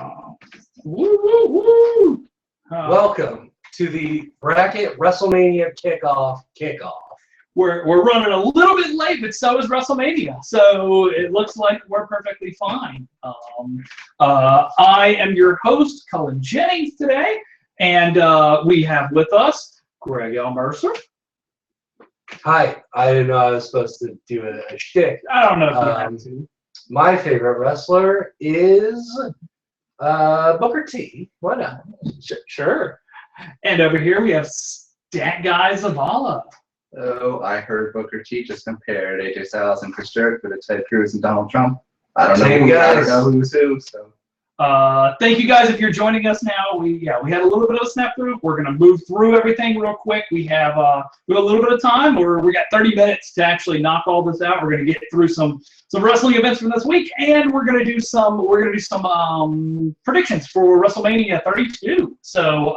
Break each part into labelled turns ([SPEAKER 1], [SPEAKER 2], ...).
[SPEAKER 1] Woo, woo, woo.
[SPEAKER 2] Welcome to the Bracket Wrestlemania Kickoff.
[SPEAKER 1] We're running a little bit late, but so is Wrestlemania. So it looks like we're perfectly fine. I am your host, Cullen Jennings, today, and we have with us Greg L. Mercer.
[SPEAKER 2] Hi, I didn't know I was supposed to do a shtick.
[SPEAKER 1] I don't know if you have to.
[SPEAKER 2] My favorite wrestler is Booker T. Why not?
[SPEAKER 1] Sure. And over here we have Stat Guy Zavala.
[SPEAKER 3] Oh, I heard Booker T just compared AJ Styles and Chris Jericho to Ted Cruz and Donald Trump. I don't know who's who. So.
[SPEAKER 1] Thank you guys if you're joining us now. We had a little bit of a snap through. We're gonna move through everything real quick. We have a little bit of time. We got 30 minutes to actually knock all this out. We're gonna get through some wrestling events from this week, and we're gonna do some predictions for WrestleMania 32. So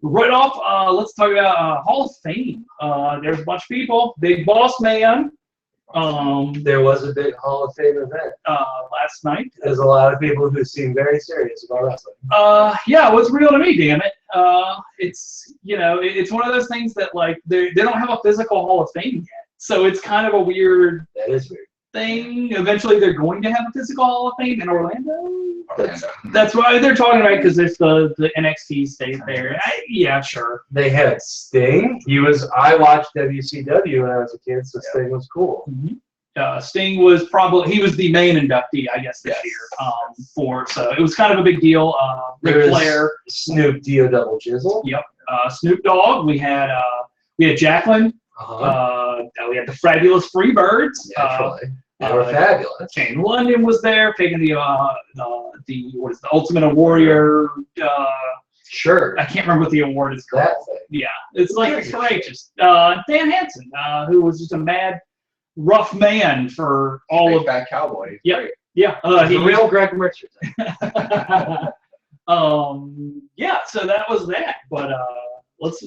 [SPEAKER 1] right off, let's talk about Hall of Fame. There's a bunch of people. Big Boss Man.
[SPEAKER 2] There was a big Hall of Fame event
[SPEAKER 1] last night.
[SPEAKER 2] There's a lot of people who seem very serious about wrestling.
[SPEAKER 1] Yeah, it was real to me, damn it. It's it's one of those things that like they don't have a physical Hall of Fame yet, so it's kind of a weird.
[SPEAKER 2] That is weird.
[SPEAKER 1] Thing. Eventually, they're going to have a physical Hall of Fame in Orlando. That's why they're talking about, because if the NXT stays there. Yeah, sure.
[SPEAKER 2] They had Sting. I watched WCW when I was a kid, so Sting was cool.
[SPEAKER 1] Mm-hmm. Sting was he was the main inductee, I guess, this year. So it was kind of a big deal. Ric Flair,
[SPEAKER 2] Snoop Dio Double Jizzle.
[SPEAKER 1] Yep. Snoop Dogg. We had Jacqueline. We had the fabulous Freebirds.
[SPEAKER 2] Naturally. They were fabulous.
[SPEAKER 1] Shane London was there, taking the Ultimate Warrior.
[SPEAKER 2] Sure.
[SPEAKER 1] I can't remember what the award is called.
[SPEAKER 2] That thing.
[SPEAKER 1] Yeah, it's like courageous. Dan Hansen, who was just a mad, rough man for all of
[SPEAKER 3] that cowboy.
[SPEAKER 1] Yeah,
[SPEAKER 3] great.
[SPEAKER 1] Yeah.
[SPEAKER 2] He's a real Greg Mercer.
[SPEAKER 1] Yeah. So that was that. But let's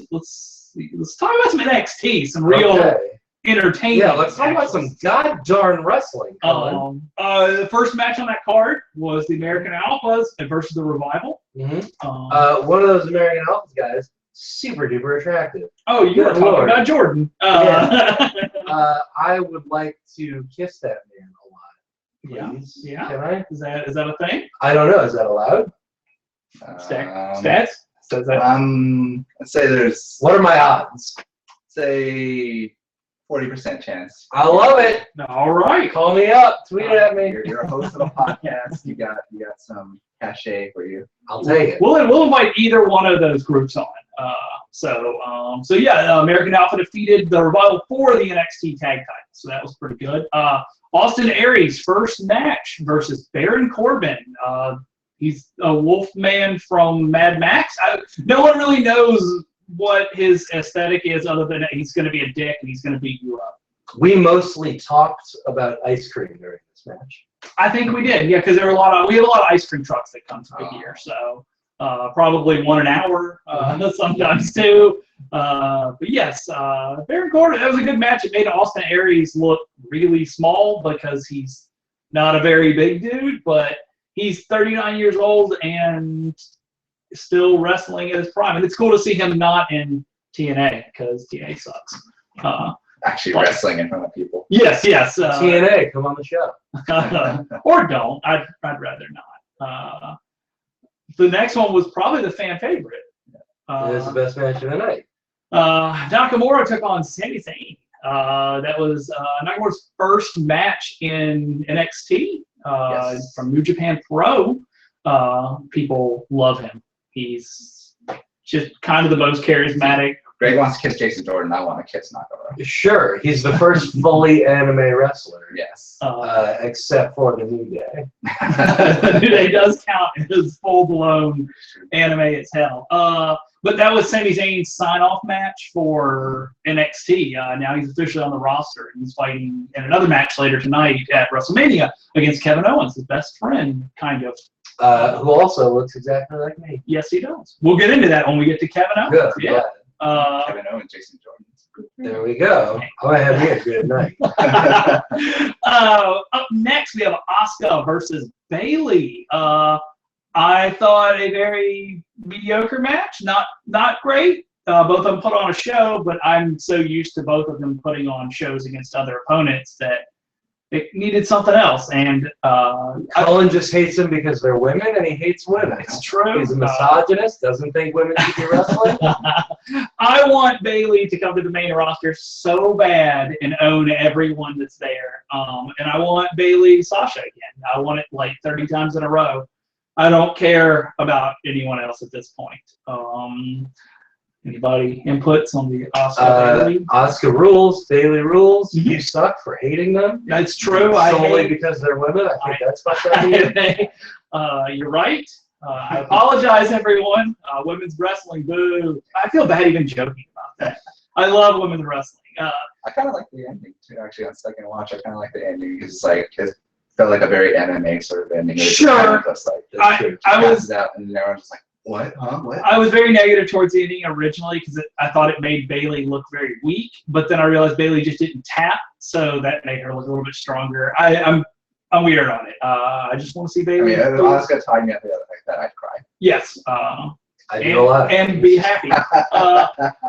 [SPEAKER 1] talk about some NXT, some real. Entertaining.
[SPEAKER 2] Yeah, let's talk about some god-darn wrestling.
[SPEAKER 1] The first match on that card was the American Alphas versus the Revival.
[SPEAKER 2] Mm-hmm. One of those American Alphas guys, super duper attractive.
[SPEAKER 1] Oh, you were talking about Jordan.
[SPEAKER 2] I would like to kiss that man a lot. Please.
[SPEAKER 1] Yeah.
[SPEAKER 2] Can I?
[SPEAKER 1] Is that a thing?
[SPEAKER 2] I don't know. Is that allowed?
[SPEAKER 1] Stats? Says that.
[SPEAKER 3] Let's say there's.
[SPEAKER 2] What are my odds?
[SPEAKER 3] Say 40% chance.
[SPEAKER 2] I love it.
[SPEAKER 1] All right.
[SPEAKER 2] Call me up. Tweet it at me.
[SPEAKER 3] You're a host of a podcast. You got some cachet for you.
[SPEAKER 2] I'll take it.
[SPEAKER 1] We'll invite either one of those groups on. American Alpha defeated the Revival for the NXT Tag Titles, so that was pretty good. Austin Aries first match versus Baron Corbin. He's a Wolfman from Mad Max. No one really knows what his aesthetic is, other than he's going to be a dick and he's going to beat you up.
[SPEAKER 2] We mostly talked about ice cream during this match.
[SPEAKER 1] I think we did, yeah, because we had a lot of ice cream trucks that come through here, so probably one an hour, sometimes two. But yes, Baron Corbin, that was a good match. It made Austin Aries look really small because he's not a very big dude, but he's 39 years old and still wrestling at his prime, and it's cool to see him not in TNA because TNA sucks.
[SPEAKER 3] Actually, wrestling in front of people.
[SPEAKER 1] Yes.
[SPEAKER 2] TNA, come on the show.
[SPEAKER 1] Or don't. I'd rather not. The next one was probably the fan favorite.
[SPEAKER 2] It is the best match of the night.
[SPEAKER 1] Nakamura took on Sami Zayn. That was Nakamura's first match in NXT from New Japan Pro. People love him. He's just kind of the most charismatic.
[SPEAKER 3] Greg wants to kiss Jason Jordan. I want to kiss Nakamura.
[SPEAKER 2] Sure, he's the first fully anime wrestler.
[SPEAKER 3] Yes.
[SPEAKER 2] Except for the New Day.
[SPEAKER 1] The New Day does count as full-blown anime as hell. But that was Sami Zayn's sign-off match for NXT. Now he's officially on the roster. He's fighting in another match later tonight at WrestleMania against Kevin Owens, his best friend, kind of.
[SPEAKER 2] Who also looks exactly like me.
[SPEAKER 1] Yes, he does. We'll get into that when we get to Kevin Owens.
[SPEAKER 2] Good.
[SPEAKER 1] Yeah.
[SPEAKER 3] Kevin Owens, Jason Jordan.
[SPEAKER 2] There we go. I have me a good night.
[SPEAKER 1] Up next, we have Asuka versus Bayley. I thought a very mediocre match. Not great. Both of them put on a show, but I'm so used to both of them putting on shows against other opponents that it needed something else. And
[SPEAKER 2] Cullen just hates them because they're women, and he hates women.
[SPEAKER 1] It's true.
[SPEAKER 2] He's a misogynist, doesn't think women should be wrestling.
[SPEAKER 1] I want Bailey to come to the main roster so bad and own everyone that's there. And I want Bailey Sasha again. I want it like 30 times in a row. I don't care about anyone else at this point. Anybody inputs on the Asuka Bailey?
[SPEAKER 2] Asuka rules, Bailey rules.
[SPEAKER 1] Mhm.
[SPEAKER 2] You suck for hating them.
[SPEAKER 1] That's true.
[SPEAKER 2] Solely because they're women. I think that's fucked up.
[SPEAKER 1] You're right. I apologize, everyone. Women's wrestling, boo. I feel bad even joking about that. I love women's wrestling.
[SPEAKER 3] I kind of like the ending too. Actually, on second watch, I kind of like the ending because it's like it felt like a very MMA sort of ending. It was
[SPEAKER 1] Sure.
[SPEAKER 3] kind of just like
[SPEAKER 1] I was
[SPEAKER 3] out, and everyone's just like, what? Huh? What?
[SPEAKER 1] I was very negative towards the ending originally because I thought it made Bailey look very weak, but then I realized Bailey just didn't tap, so that made her look a little bit stronger. I'm weird on it. I just want to see
[SPEAKER 3] I
[SPEAKER 1] Bailey.
[SPEAKER 3] mean, Asuka tied me up the other like that. I'd cry.
[SPEAKER 1] Yes.
[SPEAKER 2] I do a lot.
[SPEAKER 1] And be happy.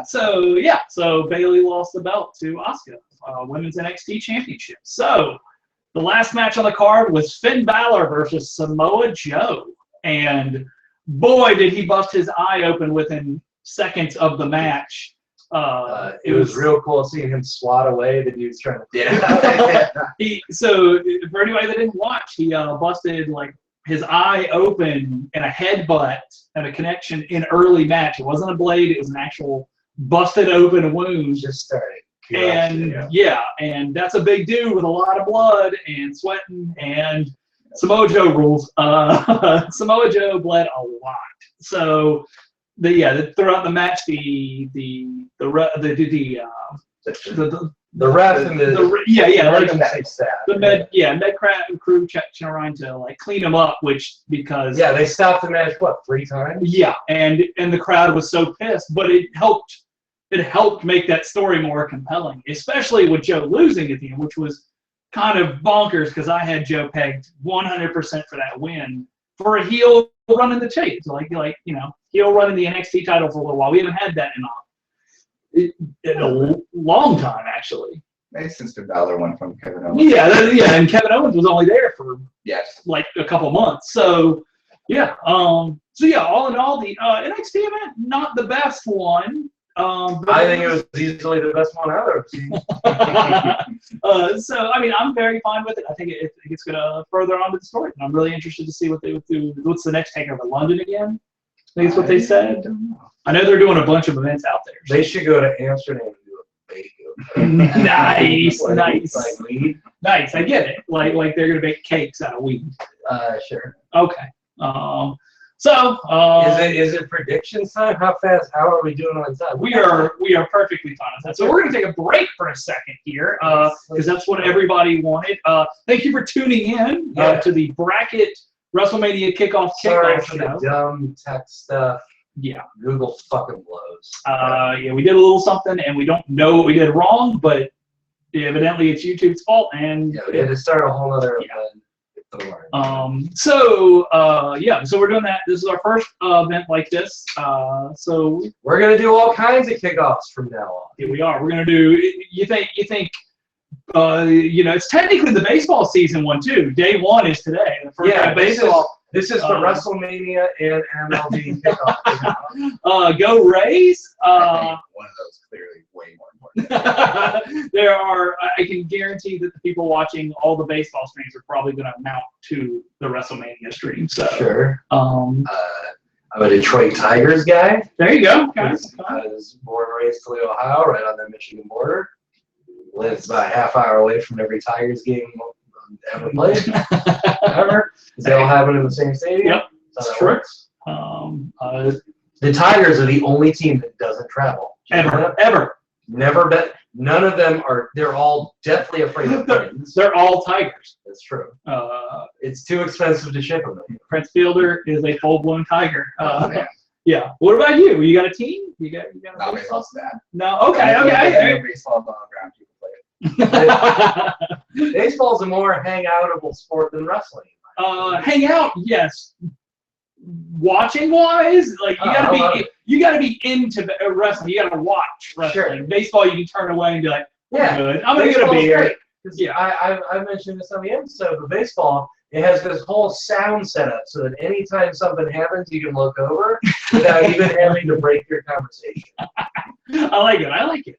[SPEAKER 1] So Bailey lost the belt to Asuka, Women's NXT Championship. So the last match on the card was Finn Balor versus Samoa Joe, and boy, did he bust his eye open within seconds of the match.
[SPEAKER 2] It was real cool seeing him swat away the dude's trying to.
[SPEAKER 3] Yeah.
[SPEAKER 1] So for anybody that didn't watch, he busted like his eye open and a headbutt and a connection in early match. It wasn't a blade; it was an actual busted open wound.
[SPEAKER 2] Just started.
[SPEAKER 1] And and that's a big dude with a lot of blood and sweating, and Samoa Joe rules. Samoa Joe bled a lot. So throughout the match, the ref and the med crew trying to like clean him up, which because
[SPEAKER 2] they stopped the match 3 times.
[SPEAKER 1] Yeah, and the crowd was so pissed, but it helped make that story more compelling, especially with Joe losing at the end, which was kind of bonkers because I had Joe pegged 100% for that win for a heel run in the chase, like heel running the NXT title for a little while. We haven't had that in a long time, actually.
[SPEAKER 3] Maybe since Finn Balor won from Kevin Owens.
[SPEAKER 1] Yeah, and Kevin Owens was only there for like a couple months. So all in all, the NXT event not the best one.
[SPEAKER 2] I think it was easily the best one I've ever seen.
[SPEAKER 1] So I mean, I'm very fine with it. I think it's going to further on to the story. And I'm really interested to see what they would do. What's the next takeover? London again? I think that's what they said. I know they're doing a bunch of events out there.
[SPEAKER 2] They should go to Amsterdam and do a bake.
[SPEAKER 1] Nice.
[SPEAKER 2] Like weed.
[SPEAKER 1] Nice. I get it. Like they're going to bake cakes out of weed.
[SPEAKER 2] Sure.
[SPEAKER 1] Okay.
[SPEAKER 2] Is it prediction time? How are we doing on time?
[SPEAKER 1] We are perfectly fine on that. So we're going to take a break for a second here because that's what everybody wanted. Thank you for tuning in to the Bracket WrestleMania Kickoff
[SPEAKER 2] Sorry for
[SPEAKER 1] show.
[SPEAKER 2] the dumb tech stuff.
[SPEAKER 1] Yeah.
[SPEAKER 2] Google fucking blows.
[SPEAKER 1] We did a little something and we don't know what we did wrong, but evidently it's YouTube's fault. And
[SPEAKER 2] we had to start a whole other
[SPEAKER 1] So we're doing that. This is our first event like this. So
[SPEAKER 2] we're gonna do all kinds of kickoffs from now on.
[SPEAKER 1] Here we are. We're gonna do. You think? It's technically the baseball season one too. Day one is today. The first day of baseball.
[SPEAKER 2] This is the WrestleMania and MLB kickoff.
[SPEAKER 1] Go Rays.
[SPEAKER 3] One of those clearly way more important.
[SPEAKER 1] There are. I can guarantee that the people watching all the baseball streams are probably going to mount to the WrestleMania stream. So
[SPEAKER 2] sure. I'm a Detroit Tigers guy.
[SPEAKER 1] There you go.
[SPEAKER 2] I was born and raised in Toledo, Ohio, right on the Michigan border. Lives about a half hour away from every Tigers game ever played. Ever. They all happen in the same stadium.
[SPEAKER 1] Yep.
[SPEAKER 2] That's
[SPEAKER 1] true.
[SPEAKER 2] The Tigers are the only team that doesn't travel.
[SPEAKER 1] Ever.
[SPEAKER 2] Never been. None of them are. They're all deathly afraid of planes.
[SPEAKER 1] They're all Tigers.
[SPEAKER 2] That's true. It's too expensive to ship them.
[SPEAKER 1] Prince Fielder is a full-blown Tiger. Yeah. What about you? You got a team? You got
[SPEAKER 3] Not baseball's bad.
[SPEAKER 1] No. Okay.
[SPEAKER 3] Baseball's on the ground. People play it.
[SPEAKER 2] Baseball's a more hang-outable sport than wrestling.
[SPEAKER 1] Hang out, yes. watching wise, like you gotta be into wrestling. You gotta watch wrestling.
[SPEAKER 2] Sure.
[SPEAKER 1] Baseball, you can turn away and be like,
[SPEAKER 2] Yeah,
[SPEAKER 1] good. I'm gonna get a beer.
[SPEAKER 2] Yeah, I mentioned this on the episode, but baseball, it has this whole sound setup so that anytime something happens, you can look over without even having to break your conversation.
[SPEAKER 1] I like it.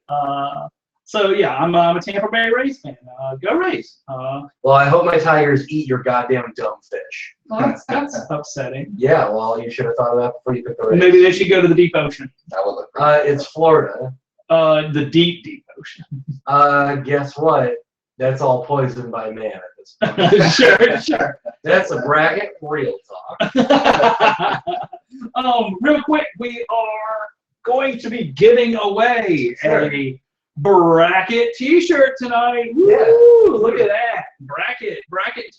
[SPEAKER 1] So yeah, I'm a Tampa Bay Rays fan. Go Rays.
[SPEAKER 2] Well, I hope my Tigers eat your goddamn dumb fish.
[SPEAKER 1] Well, that's upsetting.
[SPEAKER 2] Yeah, well, you should have thought of that before you picked the Rays.
[SPEAKER 1] Maybe they should go to the deep ocean.
[SPEAKER 3] That would look
[SPEAKER 2] it's Florida.
[SPEAKER 1] The deep ocean.
[SPEAKER 2] Guess what? That's all poisoned by man at this point.
[SPEAKER 1] Sure.
[SPEAKER 2] That's a bracket, real talk.
[SPEAKER 1] Real quick, we are going to be giving away a bracket T-shirt tonight. Woo,
[SPEAKER 2] Yeah.
[SPEAKER 1] look at that bracket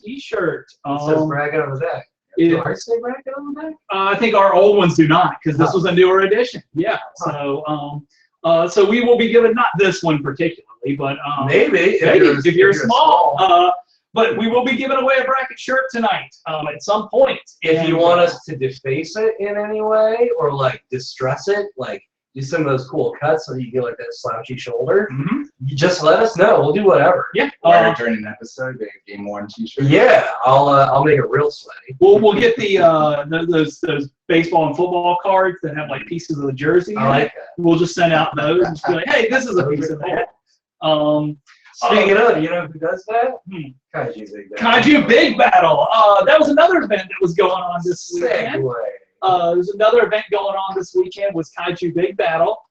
[SPEAKER 1] T-shirt.
[SPEAKER 2] It says bracket on the back. Do ours say bracket on the back?
[SPEAKER 1] I think our old ones do not, because this was a newer edition. Yeah. So we will be giving, not this one particularly, but
[SPEAKER 2] maybe
[SPEAKER 1] if you're small. But we will be giving away a bracket shirt tonight at some point.
[SPEAKER 2] If you want us to deface it in any way or like distress it, like do some of those cool cuts so that you get like that slouchy shoulder, you just let us know. We'll do whatever.
[SPEAKER 1] Yeah.
[SPEAKER 3] during an episode, they game worn T-shirt.
[SPEAKER 2] Yeah, I'll make it real sweaty.
[SPEAKER 1] We'll get those baseball and football cards that have like pieces of the jersey.
[SPEAKER 2] I like that.
[SPEAKER 1] We'll just send out those and just be like, hey, this is a piece of that.
[SPEAKER 2] Speaking of, you know who does that? Kaiju Big Battle.
[SPEAKER 1] Kaiju Big Battle. That was another event that was going on this weekend. There's another event going on this weekend was Kaiju Big Battle.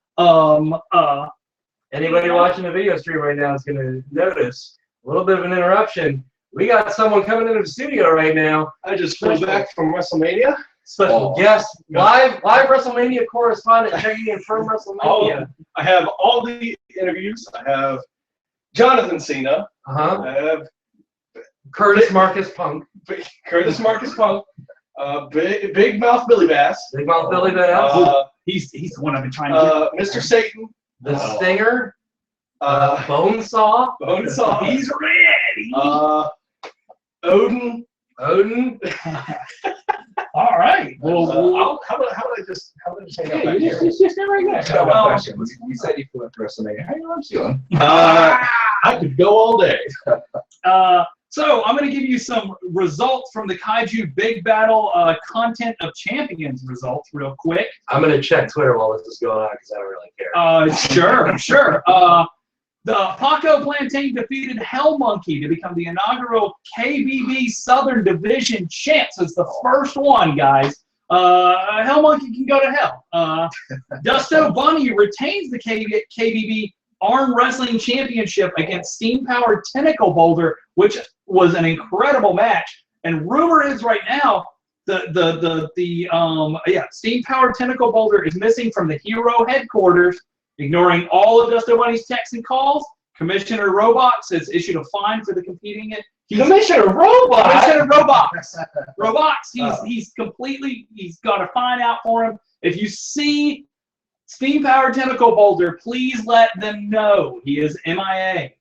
[SPEAKER 2] Anybody watching the video stream right now is going to notice a little bit of an interruption. We got someone coming into the studio right now.
[SPEAKER 4] I just flew back from Wrestlemania.
[SPEAKER 2] Special guest, live WrestleMania correspondent checking in from WrestleMania.
[SPEAKER 4] I have all the interviews. I have Jonathan Cena. I have
[SPEAKER 2] Curtis Marcus Punk.
[SPEAKER 4] Curtis Marcus Punk. Big Mouth Billy Bass.
[SPEAKER 2] Big Mouth Billy Bass.
[SPEAKER 1] He's the one I've been trying to get.
[SPEAKER 4] Mr. Satan.
[SPEAKER 2] The Stinger. Bonesaw.
[SPEAKER 4] Bonesaw.
[SPEAKER 1] He's ready.
[SPEAKER 4] Odin.
[SPEAKER 1] All right. Well,
[SPEAKER 4] how about I just hang out back here?
[SPEAKER 1] it's just never good.
[SPEAKER 3] You said you flew up to WrestleMania. How are you feeling?
[SPEAKER 4] I could go all day.
[SPEAKER 1] So I'm going to give you some results from the Kaiju Big Battle Content of Champions results real quick.
[SPEAKER 2] I'm going to check Twitter while this is going on because I don't really care.
[SPEAKER 1] Sure. The Paco Plantain defeated Hell Monkey to become the inaugural KBB Southern Division champ. So it's the first one, guys. Hell Monkey can go to hell. Dusto Bunny retains the KBB Arm Wrestling Championship against Steam Powered Tentacle Boulder, which was an incredible match. And rumor is right now Steam Powered Tentacle Boulder is missing from the Hero headquarters, ignoring all of Dusto Bunny's texts and calls. Commissioner Robots has issued a fine for the competing it.
[SPEAKER 4] Commissioner Robots.
[SPEAKER 1] Robots. He's got a fine out for him. If you see Steam Powered Tentacle Boulder, please let them know he is MIA.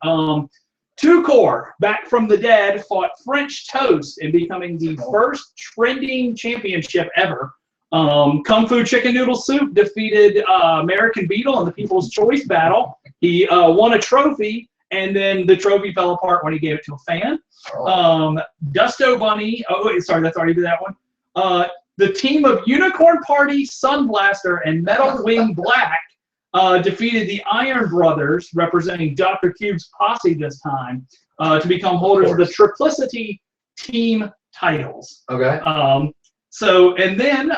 [SPEAKER 1] Tukor, back from the dead, fought French Toast in becoming the first trending championship ever. Kung Fu Chicken Noodle Soup defeated American Beetle in the People's Choice Battle. He won a trophy, and then the trophy fell apart when he gave it to a fan. Dusto Bunny, that's already that one. The team of Unicorn Party, Sunblaster, and Metal Wing Black defeated the Iron Brothers, representing Dr. Cube's posse this time, to become holders of the Triplicity team titles.
[SPEAKER 2] Okay.
[SPEAKER 1] And then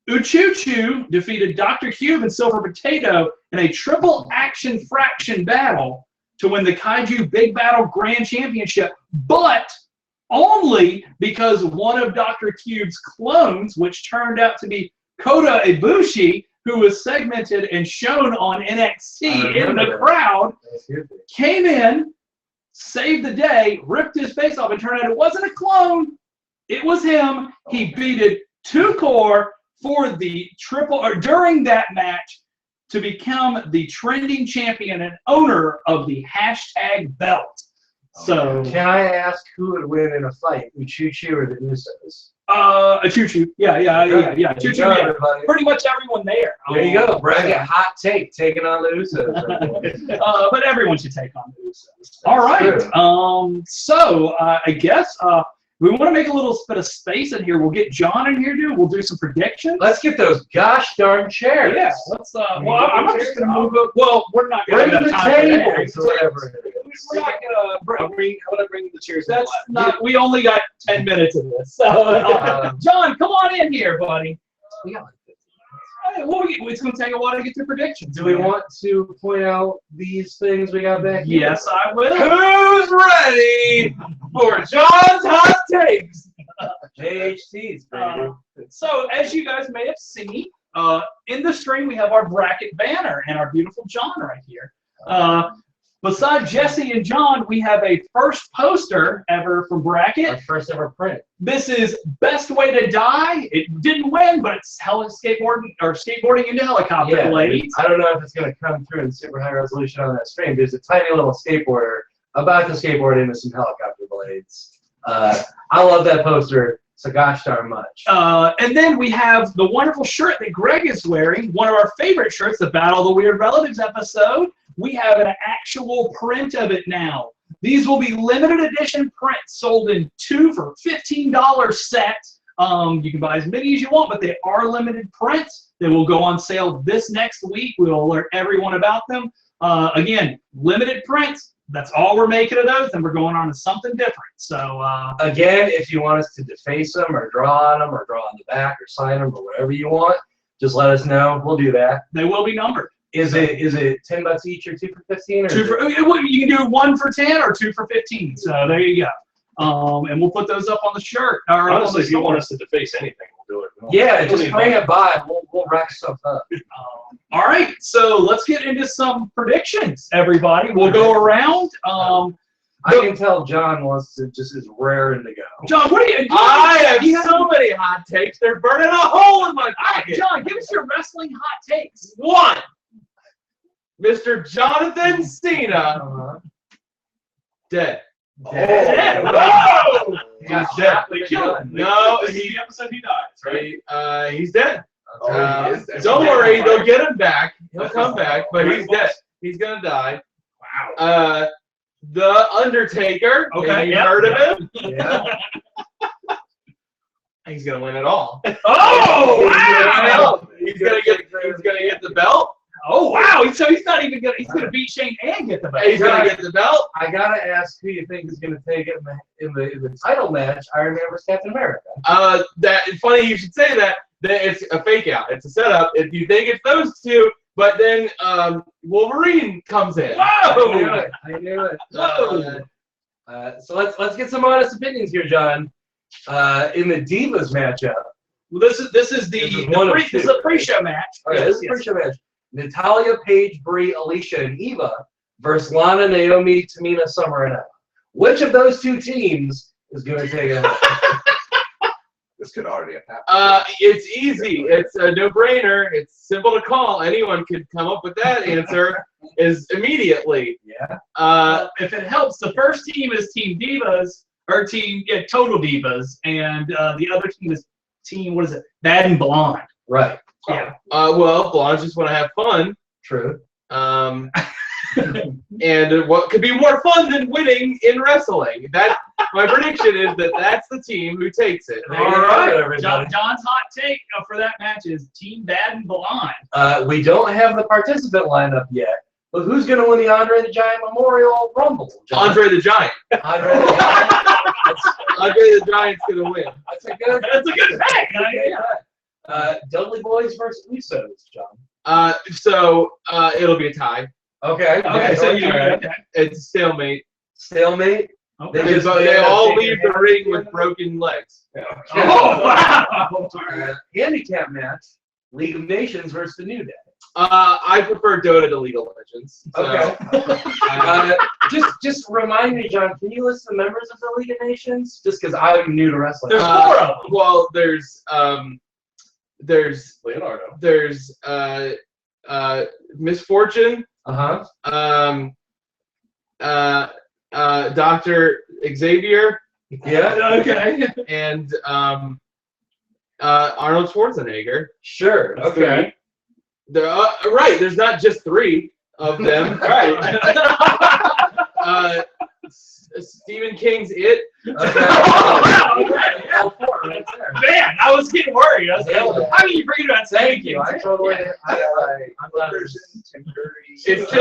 [SPEAKER 1] Uchuchu defeated Dr. Cube and Silver Potato in a triple action fraction battle to win the Kaiju Big Battle Grand Championship, but only because one of Dr. Cube's clones, which turned out to be Kota Ibushi, who was segmented and shown on NXT in the crowd, came in, saved the day, ripped his face off, and turned out it wasn't a clone. It was him. He beated Tukor for the during that match to become the trending champion and owner of the hashtag belt. So
[SPEAKER 2] can I ask who would win in a fight, Uchuchu or the Usos?
[SPEAKER 1] A choo-choo. Yeah. Choo-choo. Yeah.
[SPEAKER 2] Everybody.
[SPEAKER 1] Pretty much everyone there.
[SPEAKER 2] There you go. Bracket hot take taking on the Usos.
[SPEAKER 1] But everyone should take on the Usos. All right. So I guess we want to make a little bit of space in here. We'll get John in here, dude. We'll do some predictions.
[SPEAKER 2] Let's get those gosh darn chairs.
[SPEAKER 1] Yeah. Let's. Well, I'm not just gonna move it. Well, we're not gonna
[SPEAKER 2] bring the tables or whatever.
[SPEAKER 1] We're not gonna bring.
[SPEAKER 4] I'm gonna bring the chairs.
[SPEAKER 1] That's not. We only got 10 minutes of this. So, John, come on in here, buddy.
[SPEAKER 2] We got
[SPEAKER 1] It's going to take a while to get to predictions.
[SPEAKER 2] Do we want to point out these things we got back here?
[SPEAKER 1] Yes, I will.
[SPEAKER 4] Who's ready for John's hot takes?
[SPEAKER 2] JHTs, baby.
[SPEAKER 1] So, as you guys may have seen, in the stream we have our bracket banner and our beautiful John right here. Besides Jesse and John, we have a first poster ever for bracket.
[SPEAKER 2] Our first ever print.
[SPEAKER 1] This is Best Way to Die. It didn't win, but it's skateboarding into helicopter blades.
[SPEAKER 2] I don't know if it's going to come through in super high resolution on that stream. There's a tiny little skateboarder about to skateboard into some helicopter blades. I love that poster so gosh darn much.
[SPEAKER 1] And then we have the wonderful shirt that Greg is wearing, one of our favorite shirts, the Battle of the Weird Relatives episode. We have an actual print of it now. These will be limited edition prints sold in 2 for $15 sets. You can buy as many as you want, but they are limited prints. They will go on sale this next week. We will alert everyone about them. Again, limited prints. That's all we're making of those, and we're going on to something different. So
[SPEAKER 2] again, if you want us to deface them or draw on them or draw on the back or sign them or whatever you want, just let us know. We'll do that.
[SPEAKER 1] They will be numbered.
[SPEAKER 2] Is it $10 each or 2 for 15? Or
[SPEAKER 1] you can do 1 for 10 or 2 for 15. So there you go. And we'll put those up on the shirt.
[SPEAKER 4] Honestly, if you want us to deface anything, we'll do it.
[SPEAKER 2] Yeah, just bring it by. We'll rack stuff up.
[SPEAKER 1] All right, so let's get into some predictions, everybody. We'll go around.
[SPEAKER 2] I can tell John wants to just is raring to go.
[SPEAKER 1] John, what are you?
[SPEAKER 4] I have so many hot takes. They're burning a hole in my pocket.
[SPEAKER 1] John, give us your wrestling hot takes.
[SPEAKER 4] 1. Mr. Jonathan Cena. Dead.
[SPEAKER 1] Dead.
[SPEAKER 4] Whoa!
[SPEAKER 2] He's dead.
[SPEAKER 4] No, the episode he dies, right? He's dead.
[SPEAKER 2] Oh, he is.
[SPEAKER 4] Don't worry, they'll get him back. He'll come back, but he's dead. He's gonna die.
[SPEAKER 1] Wow.
[SPEAKER 4] The Undertaker.
[SPEAKER 1] Okay,
[SPEAKER 4] you heard of him?
[SPEAKER 2] Yeah.
[SPEAKER 4] He's gonna win it all.
[SPEAKER 1] Oh, wow!
[SPEAKER 4] He's gonna get the belt.
[SPEAKER 1] Oh wow! So he's not even gonna. He's gonna beat Shane and get the belt.
[SPEAKER 4] He's gonna get the belt.
[SPEAKER 2] I gotta ask who you think is gonna take it in the title match. Iron Man vs. Captain America.
[SPEAKER 4] That it's funny you should say that. That it's a fake out. It's a setup. If you think it's those two, but then Wolverine comes in.
[SPEAKER 1] Whoa!
[SPEAKER 2] I knew it. So let's get some honest opinions here, John. In the Divas matchup.
[SPEAKER 1] Well, this is the pre-show match.
[SPEAKER 2] Okay, this is the pre-show match. Natalya, Paige, Brie, Alicia, and Eva versus Lana, Naomi, Tamina, Summer, and Emma. Which of those two teams is going to take it?
[SPEAKER 3] This could already have happened.
[SPEAKER 4] It's easy. It's a no-brainer. It's simple to call. Anyone could come up with that answer is immediately.
[SPEAKER 2] Yeah.
[SPEAKER 1] If it helps, the first team is Team Divas, or Total Divas, and the other team is Team, what is it? Bad and Blonde.
[SPEAKER 2] Right.
[SPEAKER 1] Yeah.
[SPEAKER 4] Well, blondes just want to have fun.
[SPEAKER 2] True.
[SPEAKER 4] And what could be more fun than winning in wrestling? That my prediction is that that's the team who takes it.
[SPEAKER 1] All right. John's hot take for that match is Team Bad and Blonde.
[SPEAKER 2] We don't have the participant lineup yet, but who's going to win the Andre the Giant Memorial Rumble? John?
[SPEAKER 4] Andre the Giant.
[SPEAKER 2] Andre the Giant.
[SPEAKER 4] Andre the Giant's going to win.
[SPEAKER 2] That's a good pick. Dudley Boys versus Usos, John.
[SPEAKER 4] So it'll be a tie.
[SPEAKER 2] Okay.
[SPEAKER 1] So
[SPEAKER 4] It's a stalemate.
[SPEAKER 2] Stalemate.
[SPEAKER 1] Okay.
[SPEAKER 4] They all leave the ring with broken legs.
[SPEAKER 1] Oh wow!
[SPEAKER 2] Handicap match: League of Nations versus the New Day.
[SPEAKER 4] I prefer Dota to League of Legends. So.
[SPEAKER 2] Okay. Just remind me, John. Can you list the members of the League of Nations? Just because I'm new to wrestling.
[SPEAKER 1] There's 4 of them.
[SPEAKER 4] Well, there's
[SPEAKER 2] Leonardo.
[SPEAKER 4] There's Misfortune. Dr. Xavier.
[SPEAKER 2] Yeah.
[SPEAKER 1] Okay.
[SPEAKER 4] And Arnold Schwarzenegger.
[SPEAKER 2] Sure.
[SPEAKER 4] That's
[SPEAKER 2] Okay.
[SPEAKER 4] Right. There's not just 3 of them.
[SPEAKER 1] Right.
[SPEAKER 4] Stephen King's It.
[SPEAKER 2] Okay.
[SPEAKER 1] All 4 right there. Man, I was getting worried. I was like, how do you bring it on?
[SPEAKER 2] Thank you. I totally. I'm glad
[SPEAKER 4] It's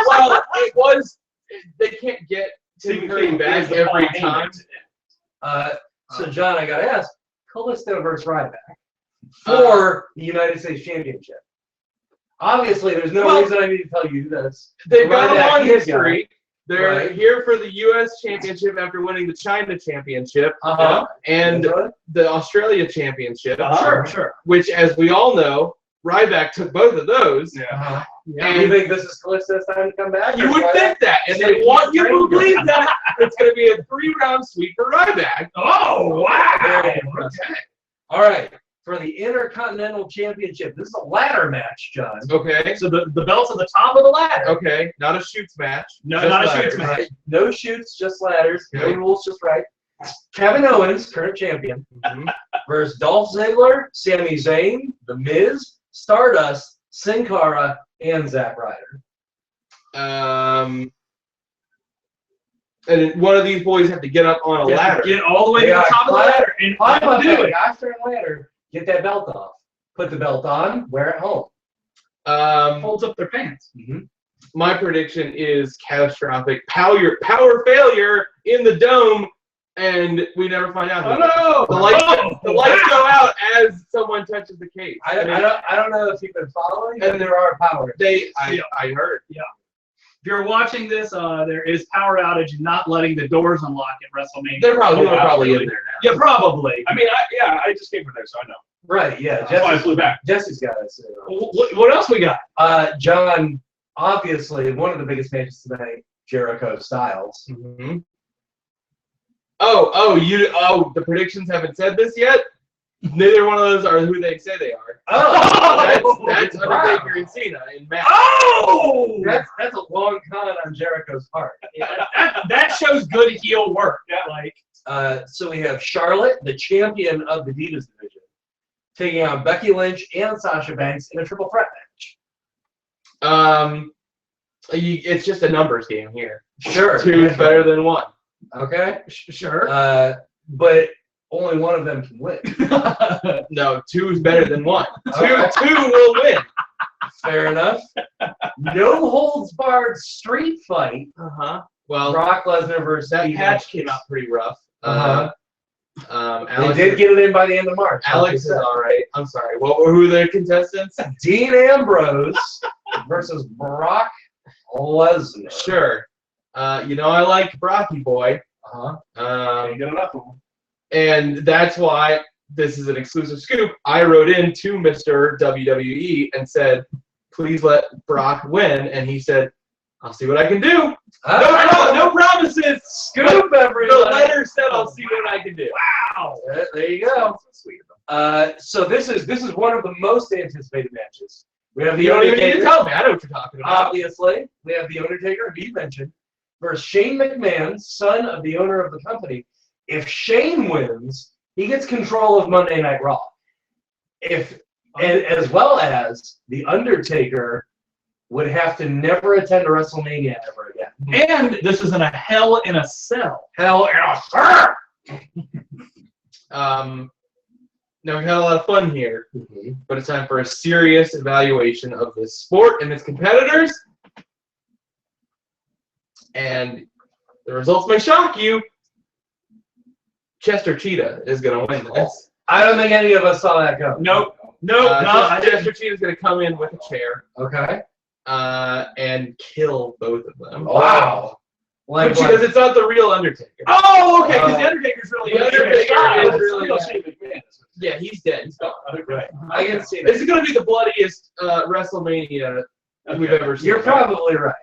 [SPEAKER 4] well, it was. They can't get Tim Curry back every time.
[SPEAKER 2] So John, I gotta ask, Callisto versus Ryback for the United States Championship. Obviously, there's no reason I need to tell you this.
[SPEAKER 4] They've got a
[SPEAKER 2] Ryback
[SPEAKER 4] long
[SPEAKER 2] is
[SPEAKER 4] history. They're
[SPEAKER 2] Right.
[SPEAKER 4] here for the U.S. Championship after winning the China Championship and the Australia Championship.
[SPEAKER 1] Sure.
[SPEAKER 4] Which, as we all know, Ryback took both of those.
[SPEAKER 1] Yeah.
[SPEAKER 2] And you think this is Callisto's time to come back?
[SPEAKER 4] You would think that, and they want you to believe that it's going to be a 3-round sweep for Ryback.
[SPEAKER 1] Oh, wow.
[SPEAKER 2] Okay. All right. For the Intercontinental Championship, this is a ladder match, John.
[SPEAKER 4] Okay.
[SPEAKER 1] So the belt's at the top of the ladder.
[SPEAKER 4] Okay. Not a shoots match.
[SPEAKER 1] No,
[SPEAKER 4] Just
[SPEAKER 1] not a
[SPEAKER 4] ladders.
[SPEAKER 1] shoots match.
[SPEAKER 2] Right. No shoots, just ladders.
[SPEAKER 4] Okay.
[SPEAKER 2] No rules, just right. Kevin Owens, current champion, versus Dolph Ziggler, Sami Zayn, The Miz, Stardust, Sin Cara, and Zack Ryder.
[SPEAKER 4] And one of these boys have to get up on a ladder.
[SPEAKER 1] Get all the way to the top of the ladder and
[SPEAKER 2] Climb up
[SPEAKER 1] do
[SPEAKER 2] that
[SPEAKER 1] it.
[SPEAKER 2] gosh darn ladder, get that belt off. Put the belt on, wear it home.
[SPEAKER 1] Holds up their pants.
[SPEAKER 4] My prediction is catastrophic power failure in the dome, and we never find out.
[SPEAKER 1] Oh,
[SPEAKER 4] The lights go out as someone touches the cage.
[SPEAKER 2] I don't know if you've been following, and there are power.
[SPEAKER 4] I heard.
[SPEAKER 1] Yeah. If you're watching this, there is power outage and not letting the doors unlock at WrestleMania.
[SPEAKER 4] They're probably in there now.
[SPEAKER 1] Yeah, probably.
[SPEAKER 5] I mean, I just came from there, so I know.
[SPEAKER 2] Right, yeah.
[SPEAKER 5] That's why I flew back.
[SPEAKER 2] Jesse's got it.
[SPEAKER 1] What else we got?
[SPEAKER 2] John, obviously, one of the biggest matches tonight, Jericho Styles.
[SPEAKER 4] Mm-hmm. The predictions haven't said this yet? Neither one of those are who they say they are. That's Undertaker and Cena in match.
[SPEAKER 1] Oh!
[SPEAKER 2] That's a long con on Jericho's part.
[SPEAKER 1] That shows good heel work.
[SPEAKER 2] So we have Charlotte, the champion of the Divas division, taking on Becky Lynch and Sasha Banks in a triple threat match.
[SPEAKER 4] It's just a numbers game here.
[SPEAKER 2] Sure.
[SPEAKER 4] 2 is better than 1.
[SPEAKER 2] Okay.
[SPEAKER 1] Sure.
[SPEAKER 2] But only one of them can win.
[SPEAKER 4] No, 2 is better than 1.
[SPEAKER 2] Okay.
[SPEAKER 4] Two will win.
[SPEAKER 2] Fair enough. No holds barred street fight.
[SPEAKER 4] Well,
[SPEAKER 2] Brock Lesnar versus
[SPEAKER 4] that
[SPEAKER 2] Steve
[SPEAKER 4] patch
[SPEAKER 2] Nash.
[SPEAKER 4] came out pretty rough.
[SPEAKER 2] They
[SPEAKER 4] Alex
[SPEAKER 2] did get it in by the end of March.
[SPEAKER 4] Alex is all right. I'm sorry. Who are the contestants?
[SPEAKER 2] Dean Ambrose versus Brock Lesnar.
[SPEAKER 4] Sure. I like Brocky Boy.
[SPEAKER 5] Ain't good enough of them.
[SPEAKER 4] And that's why this is an exclusive scoop. I wrote in to Mr. WWE and said, please let Brock win. And he said, I'll see what I can do. No promises.
[SPEAKER 2] Scoop, everybody.
[SPEAKER 4] The letter said I'll see what I can do.
[SPEAKER 2] Wow. There you go. So this is one of the most anticipated matches. We have the
[SPEAKER 4] You don't even need
[SPEAKER 2] Undertaker.
[SPEAKER 4] to tell me. I know what you're talking about.
[SPEAKER 2] Obviously, we have the Undertaker, who you mentioned, versus Shane McMahon, son of the owner of the company. If Shane wins, he gets control of Monday Night Raw. As well as the Undertaker would have to never attend a WrestleMania ever again.
[SPEAKER 1] And this is in a Hell in a Cell.
[SPEAKER 2] Hell in a Cell.
[SPEAKER 4] Now we've had a lot of fun here, but it's time for a serious evaluation of this sport and its competitors. And the results may shock you. Chester Cheetah is going to win this.
[SPEAKER 2] I don't think any of us saw that coming.
[SPEAKER 1] Nope.
[SPEAKER 4] Chester Cheetah is going to come in with a chair
[SPEAKER 2] Okay.
[SPEAKER 4] and kill both of them.
[SPEAKER 2] Wow.
[SPEAKER 4] Because it's not the real Undertaker.
[SPEAKER 1] Oh, okay, because the Undertaker's really
[SPEAKER 4] The Undertaker is really
[SPEAKER 5] Shane McMahon.
[SPEAKER 4] Yeah, he's dead. He's gone.
[SPEAKER 5] Right.
[SPEAKER 2] I can see
[SPEAKER 4] This
[SPEAKER 2] that.
[SPEAKER 4] is going to be the bloodiest WrestleMania we've ever seen.
[SPEAKER 2] You're probably right.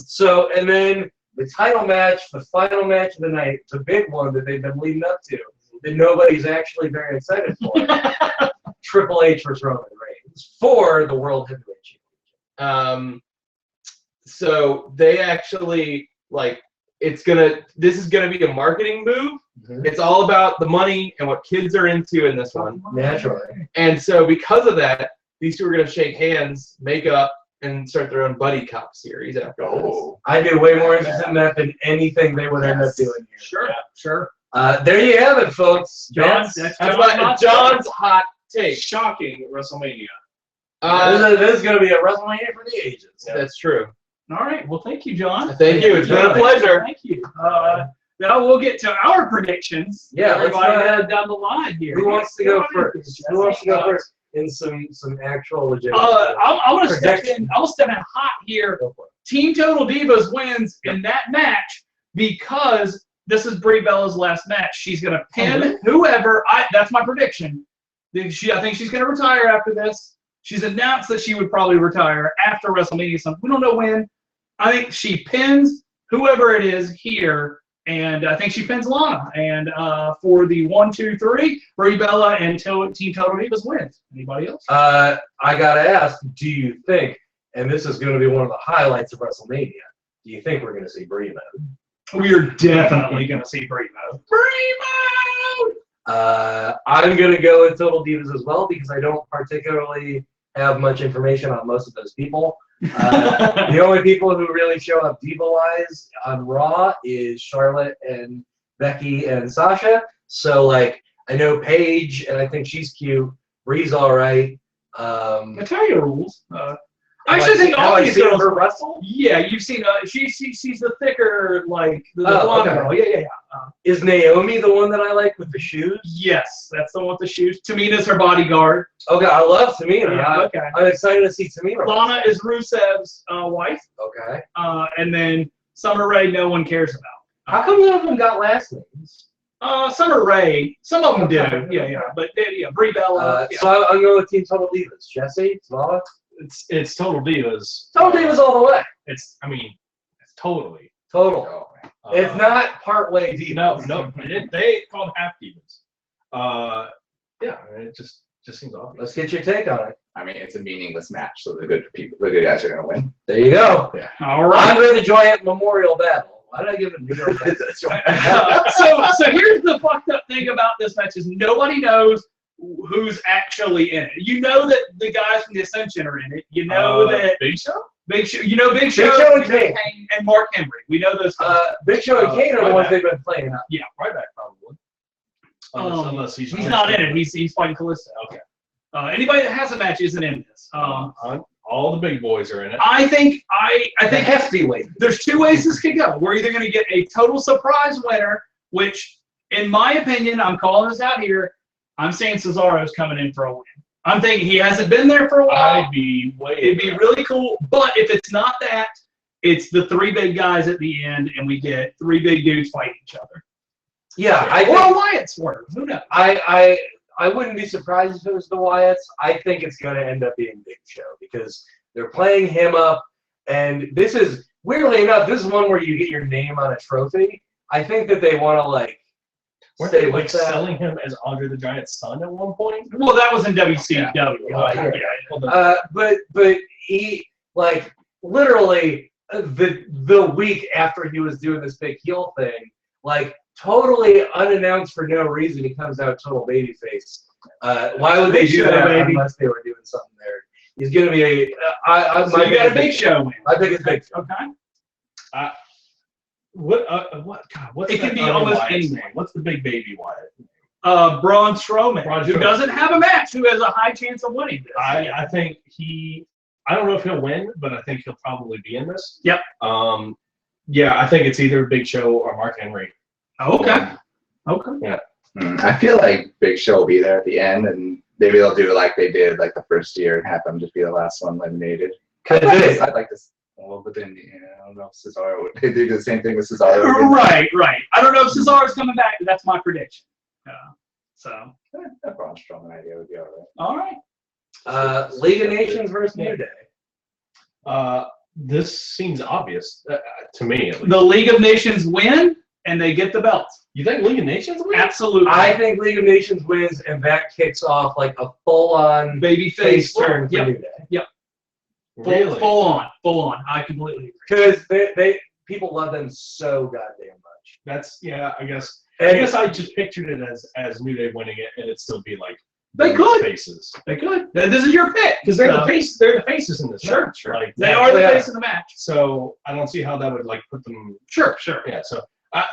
[SPEAKER 2] So, and then the title match, the final match of the night, the big one that they've been leading up to, that nobody's actually very excited for, Triple H versus Roman Reigns for the World Heavyweight Championship.
[SPEAKER 4] So they actually this is gonna be a marketing move.
[SPEAKER 2] Mhm.
[SPEAKER 4] It's all about the money and what kids are into in this one.
[SPEAKER 2] Naturally.
[SPEAKER 4] And so because of that, these two are gonna shake hands, make up, and start their own buddy cop series after this.
[SPEAKER 2] I'd be way more interested in that than anything they would end up doing here.
[SPEAKER 1] Sure, sure.
[SPEAKER 2] There you have it, folks.
[SPEAKER 1] John,
[SPEAKER 2] That's
[SPEAKER 1] that's
[SPEAKER 4] That's John's hot take.
[SPEAKER 5] Shocking WrestleMania.
[SPEAKER 2] this is going to be a WrestleMania for the ages.
[SPEAKER 4] That's true.
[SPEAKER 1] All right. Well, thank you, John.
[SPEAKER 4] Thank you. It's been a pleasure.
[SPEAKER 1] Thank you. Now we'll get to our predictions.
[SPEAKER 2] Yeah, let's
[SPEAKER 1] everybody
[SPEAKER 2] go ahead.
[SPEAKER 1] Down the line here.
[SPEAKER 2] Who wants to go first? Who wants to go first in some actual legitimate?
[SPEAKER 1] I want to step in. I'll step in hot here.
[SPEAKER 2] Go for it.
[SPEAKER 1] Team Total Divas wins in that match because this is Brie Bella's last match. She's gonna pin whoever. That's my prediction. I think she's gonna retire after this. She's announced that she would probably retire after WrestleMania. We don't know when. I think she pins whoever it is here, and I think she pins Lana. And for the 1, 2, 3, Brie Bella and Team Total Divas wins. Anybody else?
[SPEAKER 2] I gotta ask, do you think, and this is going to be one of the highlights of WrestleMania, do you think we're going to see Brie mode?
[SPEAKER 1] We are definitely going to see Brie mode. Brie mode!
[SPEAKER 2] I'm going to go with Total Divas as well because I don't particularly have much information on most of those people. The only people who really show up diva-wise on Raw is Charlotte and Becky and Sasha. So, like, I know Paige, and I think she's cute. Brie's all right.
[SPEAKER 1] Natalia rules. I actually think all these
[SPEAKER 2] seen
[SPEAKER 1] girls.
[SPEAKER 2] her wrestle.
[SPEAKER 1] Yeah, you've seen. She's the thicker, like the blonde
[SPEAKER 2] okay.
[SPEAKER 1] girl. Yeah.
[SPEAKER 2] Is Naomi the one that I like with the shoes?
[SPEAKER 1] Yes, that's the one with the shoes. Tamina's her bodyguard.
[SPEAKER 2] Okay, I love Tamina.
[SPEAKER 1] Yeah, okay.
[SPEAKER 2] I'm excited to see Tamina.
[SPEAKER 1] Lana is Rusev's wife.
[SPEAKER 2] Okay.
[SPEAKER 1] And then Summer Rae, no one cares about.
[SPEAKER 2] How come none of them got last names?
[SPEAKER 1] Summer Rae, some of them do. Yeah. But Brie Bella.
[SPEAKER 2] So I'm going with Team Total Divas. Jesse, Smala?
[SPEAKER 5] It's Total Divas.
[SPEAKER 2] Total Divas all the way.
[SPEAKER 5] It's totally.
[SPEAKER 2] Total. It's not part-way Divas.
[SPEAKER 5] No. They call them half Divas. Yeah, it just seems obvious.
[SPEAKER 2] Let's get your take on it.
[SPEAKER 3] I mean, it's a meaningless match, so the good guys are gonna win.
[SPEAKER 2] There you go.
[SPEAKER 3] Yeah.
[SPEAKER 1] All right.
[SPEAKER 2] Andre the Giant Memorial Battle. Why did I give it Memorial Battle?
[SPEAKER 3] That's right.
[SPEAKER 1] So here's the fucked up thing about this match is nobody knows who's actually in it. You know that the guys from the Ascension are in it. You know that
[SPEAKER 5] Big Show?
[SPEAKER 1] Big Show. You know Big Show,
[SPEAKER 2] Show and Kane.
[SPEAKER 1] and Mark Henry. We know those.
[SPEAKER 2] Big Show and Kane are the ones they've been playing up.
[SPEAKER 1] Yeah.
[SPEAKER 5] Ryback probably. Unless he's
[SPEAKER 1] not in it. He's fighting Callisto.
[SPEAKER 5] Okay.
[SPEAKER 1] Anybody that has a match isn't in this.
[SPEAKER 5] All the big boys are in it.
[SPEAKER 1] I think
[SPEAKER 2] The hefty weight.
[SPEAKER 1] there's two ways this could go. We're either going to get a total surprise winner, which, in my opinion, I'm calling this out here. I'm saying Cesaro's coming in for a win. I'm thinking he hasn't been there for a while.
[SPEAKER 5] It'd be
[SPEAKER 1] really cool. But if it's not that, it's the three big guys at the end, and we get three big dudes fighting each other.
[SPEAKER 2] Yeah,
[SPEAKER 1] Or Wyatt swerve. Who knows?
[SPEAKER 2] I wouldn't be surprised if it was the Wyatts. I think it's going to end up being Big Show because they're playing him up, and this is weirdly enough, this is one where you get your name on a trophy. I think that they want to
[SPEAKER 5] Weren't
[SPEAKER 2] stay
[SPEAKER 5] they
[SPEAKER 2] with that.
[SPEAKER 5] selling him as Andre the Giant's son at one point?
[SPEAKER 1] Well, that was in WCW.
[SPEAKER 2] But he literally the week after he was doing this big heel thing, totally unannounced for no reason, he comes out total babyface. Why would they do that unless they were doing something there? He's gonna be you
[SPEAKER 1] got a Big Show win.
[SPEAKER 2] I think it's Big Show.
[SPEAKER 1] Okay.
[SPEAKER 5] What's
[SPEAKER 1] It
[SPEAKER 5] that
[SPEAKER 1] could be
[SPEAKER 5] other
[SPEAKER 1] almost
[SPEAKER 5] Wyatt's
[SPEAKER 1] anything.
[SPEAKER 5] name? What's the big baby Wyatt?
[SPEAKER 1] Braun Strowman, who
[SPEAKER 5] Strowman.
[SPEAKER 1] doesn't have a match, who has a high chance of winning this.
[SPEAKER 5] I think I don't know if he'll win, but I think he'll probably be in this.
[SPEAKER 1] Yep.
[SPEAKER 5] Yeah, I think it's either Big Show or Mark Henry.
[SPEAKER 1] Okay.
[SPEAKER 3] I feel like Big Show will be there at the end, and maybe they'll do like they did the first year and have him just be the last one eliminated. I'd like to. Well, but then I don't know if Cesaro would. They do the same thing with Cesaro.
[SPEAKER 1] Right. I don't know if Cesaro's coming back, but that's my prediction.
[SPEAKER 3] That Braun Strowman idea would be all right.
[SPEAKER 1] All right.
[SPEAKER 2] League of Nations versus New Day.
[SPEAKER 5] This seems obvious to me, at least.
[SPEAKER 1] The League of Nations win, and they get the belts.
[SPEAKER 5] You think League of Nations wins?
[SPEAKER 1] Absolutely.
[SPEAKER 2] I think League of Nations wins, and that kicks off a full-on
[SPEAKER 1] Baby
[SPEAKER 2] face
[SPEAKER 1] face
[SPEAKER 2] turn for
[SPEAKER 1] Yep.
[SPEAKER 2] New Day.
[SPEAKER 5] Really?
[SPEAKER 1] Full on. I completely agree.
[SPEAKER 2] Because they people love them so goddamn much.
[SPEAKER 5] That's I guess.
[SPEAKER 2] And
[SPEAKER 5] I guess I just pictured it as New Day winning it, and it'd still be like
[SPEAKER 1] They could.
[SPEAKER 5] faces
[SPEAKER 1] They could. This is your pick.
[SPEAKER 5] because they're the face. They're the faces in this.
[SPEAKER 1] Sure,
[SPEAKER 5] match.
[SPEAKER 1] sure.
[SPEAKER 5] Like
[SPEAKER 1] They are the face of the match.
[SPEAKER 5] So I don't see how that would like put them.
[SPEAKER 1] Sure, sure.
[SPEAKER 5] Yeah. So.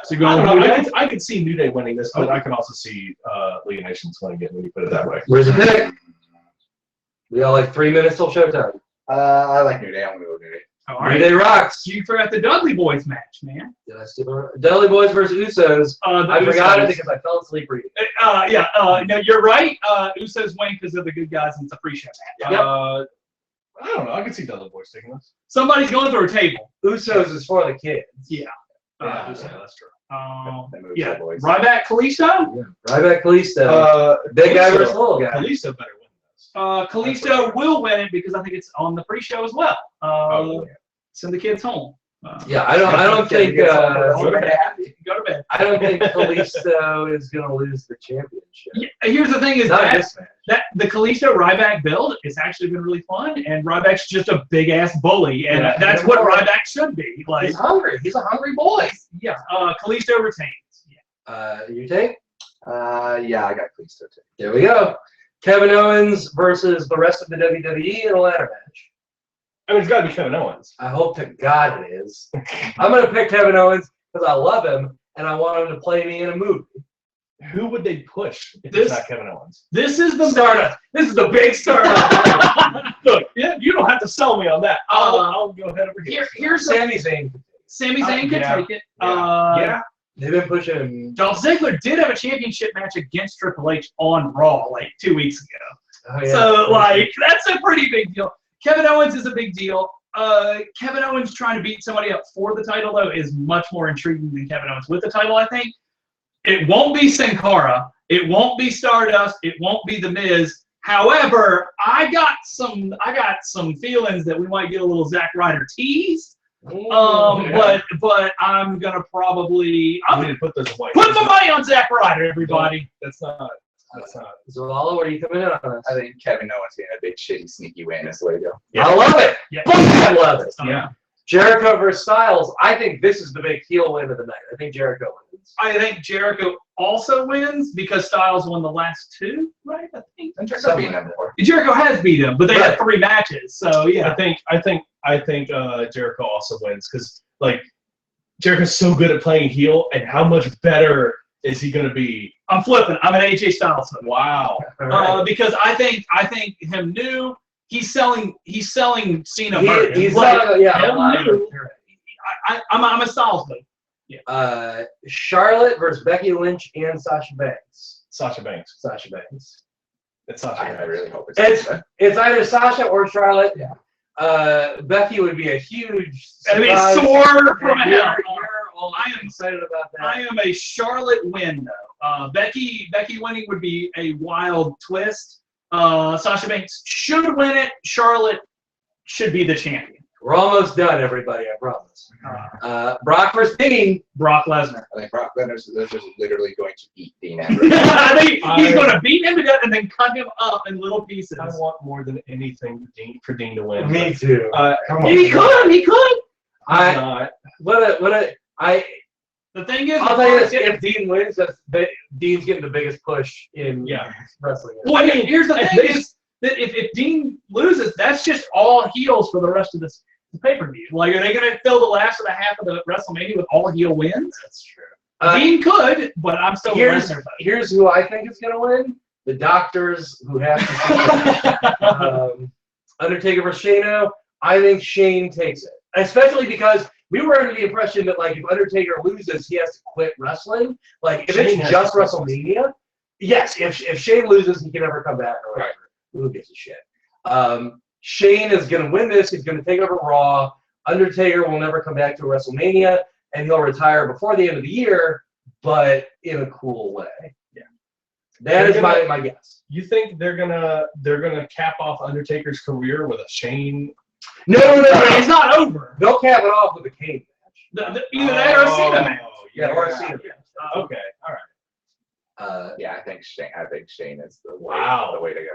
[SPEAKER 1] So you go
[SPEAKER 5] I
[SPEAKER 1] with
[SPEAKER 5] don't
[SPEAKER 1] New
[SPEAKER 5] know.
[SPEAKER 1] Day?
[SPEAKER 5] I could see New Day winning this, but I can also see League of Nations winning it when you put it that way.
[SPEAKER 2] where's the pick? We got like 3 minutes till showtime.
[SPEAKER 3] I like New Day. I'm gonna go with New Day.
[SPEAKER 1] All
[SPEAKER 2] New
[SPEAKER 1] right.
[SPEAKER 2] Day rocks.
[SPEAKER 1] You forgot the Dudley Boys match, man.
[SPEAKER 2] Did I skip over? Dudley Boys versus Usos. I forgot it because I fell asleep reading.
[SPEAKER 1] No, you're right. Usos win because they're the good guys and it's a pre-show match.
[SPEAKER 2] Yep.
[SPEAKER 5] I don't know. I can see Dudley Boys taking this.
[SPEAKER 1] Somebody's going through a table.
[SPEAKER 2] Usos is for the kids.
[SPEAKER 1] Yeah.
[SPEAKER 5] That's true.
[SPEAKER 3] They moved
[SPEAKER 1] Yeah.
[SPEAKER 3] the boys.
[SPEAKER 1] Ryback Kalisto?
[SPEAKER 2] Ryback Kalisto. Big guy versus little guy.
[SPEAKER 5] Kalisto better win this.
[SPEAKER 1] Kalisto will win it because I think it's on the pre-show as well. Send the kids home.
[SPEAKER 2] Yeah, I don't think
[SPEAKER 1] Go to bed.
[SPEAKER 2] I don't think Kalisto is gonna lose the championship.
[SPEAKER 1] Yeah, here's the thing: is
[SPEAKER 2] Not
[SPEAKER 1] that,
[SPEAKER 2] this match.
[SPEAKER 1] that the Kalisto Ryback build has actually been really fun, and Ryback's just a big ass bully, and
[SPEAKER 2] Yeah.
[SPEAKER 1] that's what Ryback should be. Like,
[SPEAKER 2] He's hungry. He's a hungry boy.
[SPEAKER 1] yeah, Kalisto retains.
[SPEAKER 2] You take?
[SPEAKER 3] Yeah, I got Kalisto too.
[SPEAKER 2] There we go. Kevin Owens versus the rest of the WWE in a ladder match.
[SPEAKER 5] I mean, it's got to be Kevin Owens.
[SPEAKER 2] I hope to God it is. I'm gonna pick Kevin Owens because I love him and I want him to play me in a movie.
[SPEAKER 5] Who would they push if
[SPEAKER 1] This-
[SPEAKER 5] it's not Kevin Owens?
[SPEAKER 1] This is the
[SPEAKER 2] Stardust.
[SPEAKER 1] This is the big Stardust.
[SPEAKER 5] Look, yeah, you don't have to sell me on that. I'll go ahead over here.
[SPEAKER 1] Here's
[SPEAKER 2] Sami Zayn.
[SPEAKER 1] Sami Zayn can
[SPEAKER 5] Yeah.
[SPEAKER 1] take it.
[SPEAKER 5] Yeah.
[SPEAKER 2] They've been pushing.
[SPEAKER 1] Dolph Ziggler did have a championship match against Triple H on Raw like 2 weeks ago.
[SPEAKER 2] Oh, yeah.
[SPEAKER 1] So, like, that's a pretty big deal. Kevin Owens is a big deal. Kevin Owens trying to beat somebody up for the title, though, is much more intriguing than Kevin Owens with the title, I think. It won't be Sin Cara. It won't be Stardust. It won't be The Miz. However, I got some feelings that we might get a little Zack Ryder tease. But I'm gonna probably
[SPEAKER 5] I'm going to put this away.
[SPEAKER 1] put my money on Zack Ryder, everybody.
[SPEAKER 5] That's not.
[SPEAKER 2] Zalala, where are you coming in on this?
[SPEAKER 3] I think Kevin Owens getting a big shitty sneaky win is the way to go.
[SPEAKER 1] Yeah.
[SPEAKER 2] I love it.
[SPEAKER 1] Yeah.
[SPEAKER 2] I love it.
[SPEAKER 1] Yeah.
[SPEAKER 2] Jericho versus Styles. I think this is the big heel win of the night. I think Jericho wins.
[SPEAKER 1] I think Jericho also wins because Styles won the last two, right? I think.
[SPEAKER 3] And Jericho beating them before.
[SPEAKER 1] Jericho has beat him, but they had
[SPEAKER 2] Right.
[SPEAKER 1] 3 matches, so yeah.
[SPEAKER 5] I think Jericho also wins because like Jericho's so good at playing heel, and how much better is he going to be?
[SPEAKER 1] I'm flipping. I'm an AJ Styles fan.
[SPEAKER 5] Wow.
[SPEAKER 2] All right.
[SPEAKER 1] Because I think him new. He's selling Cena.
[SPEAKER 2] He's
[SPEAKER 1] Burton.
[SPEAKER 2] not, yeah.
[SPEAKER 1] him
[SPEAKER 2] a lot of
[SPEAKER 1] new.
[SPEAKER 2] them. You're right.
[SPEAKER 1] I'm a Styles fan.
[SPEAKER 2] Charlotte versus Becky Lynch and Sasha Banks.
[SPEAKER 5] Sasha Banks.
[SPEAKER 2] Sasha Banks.
[SPEAKER 5] It's Sasha
[SPEAKER 3] I
[SPEAKER 5] Banks.
[SPEAKER 3] really hope
[SPEAKER 2] It's it's either Sasha or Charlotte.
[SPEAKER 3] Yeah.
[SPEAKER 2] Becky would be a huge.
[SPEAKER 1] I mean,
[SPEAKER 2] surprise.
[SPEAKER 1] sword from
[SPEAKER 2] And you're
[SPEAKER 1] hell.
[SPEAKER 2] all
[SPEAKER 1] I am
[SPEAKER 2] excited about that.
[SPEAKER 1] I am a Charlotte win though. Becky winning would be a wild twist. Sasha Banks should win it. Charlotte should be the champion.
[SPEAKER 2] We're almost done, everybody. I promise. Brock versus Dean.
[SPEAKER 1] Brock Lesnar.
[SPEAKER 3] I think Brock Lesnar's just literally going to eat Dean Ambrose.
[SPEAKER 1] I think he's going to beat him to death and then cut him up in little pieces.
[SPEAKER 5] I want more than anything for Dean to win.
[SPEAKER 2] Me too.
[SPEAKER 5] Come on.
[SPEAKER 1] He could. The thing is,
[SPEAKER 2] I'll tell you this: if Dean wins, Dean's getting the biggest push in wrestling.
[SPEAKER 1] Well, I mean, here's the thing is that if Dean loses, that's just all heels for the rest of this pay-per-view. Like, are they going to fill the last of the half of the WrestleMania with all heel wins?
[SPEAKER 2] That's true.
[SPEAKER 1] Dean could, but I'm still
[SPEAKER 2] Here's who I think is going to win: the doctors who have to. Undertaker versus Shane. I think Shane takes it, especially because we were under the impression that like if Undertaker loses, he has to quit wrestling. Like if
[SPEAKER 5] Shane
[SPEAKER 2] it's
[SPEAKER 5] has
[SPEAKER 2] just
[SPEAKER 5] to quit.
[SPEAKER 2] WrestleMania, yes. If Shane loses, he can never come back or whatever. Who gives a shit? Shane is going to win this. He's going to take over Raw. Undertaker will never come back to WrestleMania, and he'll retire before the end of the year, but in a cool way.
[SPEAKER 1] Yeah,
[SPEAKER 2] that is my guess.
[SPEAKER 5] You think they're gonna cap off Undertaker's career with a Shane?
[SPEAKER 2] No.
[SPEAKER 1] It's not over.
[SPEAKER 2] They'll cap it off with a Kane match.
[SPEAKER 1] Either that or a Cena match.
[SPEAKER 2] Yeah, or a Cena match.
[SPEAKER 5] Okay, all right.
[SPEAKER 3] Yeah, I think Shane is the way to go.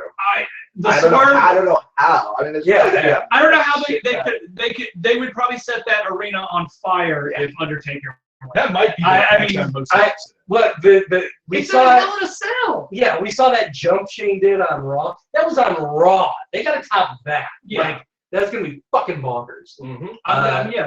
[SPEAKER 1] I
[SPEAKER 3] don't know how. I mean,
[SPEAKER 1] I don't know how they would probably set that arena on fire if Undertaker.
[SPEAKER 5] That might be.
[SPEAKER 2] We saw Hell in a Cell. Yeah, we saw that jump Shane did on Raw. That was on Raw. They got to top that.
[SPEAKER 1] Yeah.
[SPEAKER 2] Like, that's gonna be fucking bonkers.
[SPEAKER 1] Mm-hmm.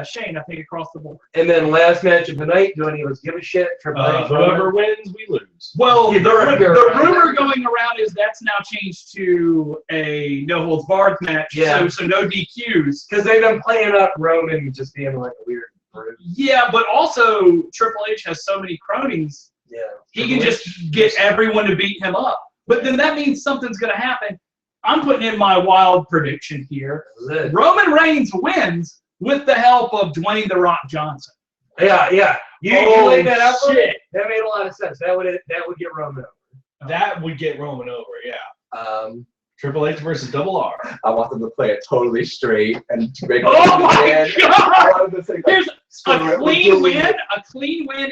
[SPEAKER 1] Shane, I think across the board.
[SPEAKER 2] And then last match of the night, do any of us give a shit?
[SPEAKER 5] Whoever wins, we lose.
[SPEAKER 1] Well, the rumor going around is that's now changed to a no holds barred match.
[SPEAKER 2] Yeah.
[SPEAKER 1] So no DQs.
[SPEAKER 2] Because they've been playing up Roman just being like a weird brute.
[SPEAKER 1] Yeah, but also Triple H has so many cronies.
[SPEAKER 2] Yeah.
[SPEAKER 1] He can just get everyone to beat him up. But then that means something's gonna happen. I'm putting in my wild prediction here. Roman Reigns wins with the help of Dwayne "The Rock" Johnson.
[SPEAKER 2] Yeah. You laid that out for me? That made a lot of sense. That would get Roman over.
[SPEAKER 5] That would get Roman over, yeah. Triple H versus Double R.
[SPEAKER 3] I want them to play it totally straight and make
[SPEAKER 1] Oh my God!
[SPEAKER 3] Here's
[SPEAKER 1] a clean win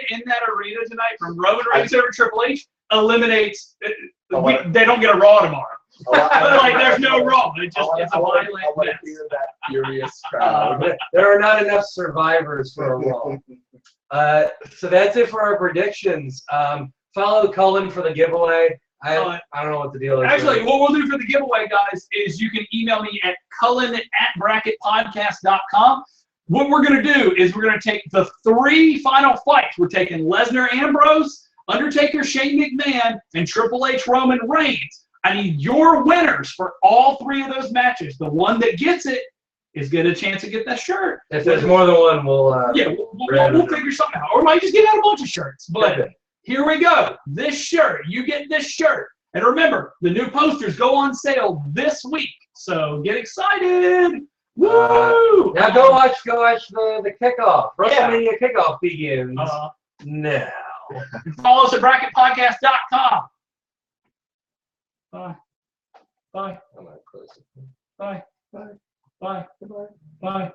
[SPEAKER 1] in that arena tonight from Roman Reigns over Triple H eliminates. They don't get a Raw tomorrow. There's no Raw. It's a violent mess.
[SPEAKER 3] That furious crowd.
[SPEAKER 2] There are not enough survivors for a Raw. So that's it for our predictions. Follow Cullen for the giveaway. I don't know what the deal is.
[SPEAKER 1] Actually, what we'll do for the giveaway, guys, is you can email me at cullen@bracketpodcast.com. What we're going to do is we're going to take the 3 final fights. We're taking Lesnar Ambrose, Undertaker Shane McMahon, and Triple H Roman Reigns. I need your winners for all 3 of those matches. The one that gets it is get a chance to get that shirt.
[SPEAKER 2] If there's more than one, we'll
[SPEAKER 1] figure something out. Or we might just get out a bunch of shirts. But here we go. This shirt, you get this shirt. And remember, the new posters go on sale this week. So get excited. Woo!
[SPEAKER 2] Now go watch the kickoff. Wrestlemania kickoff begins now.
[SPEAKER 1] Follow us at bracketpodcast.com. Bye. Bye.
[SPEAKER 2] I'm not close.
[SPEAKER 1] Bye. Bye. Bye. Bye. Bye.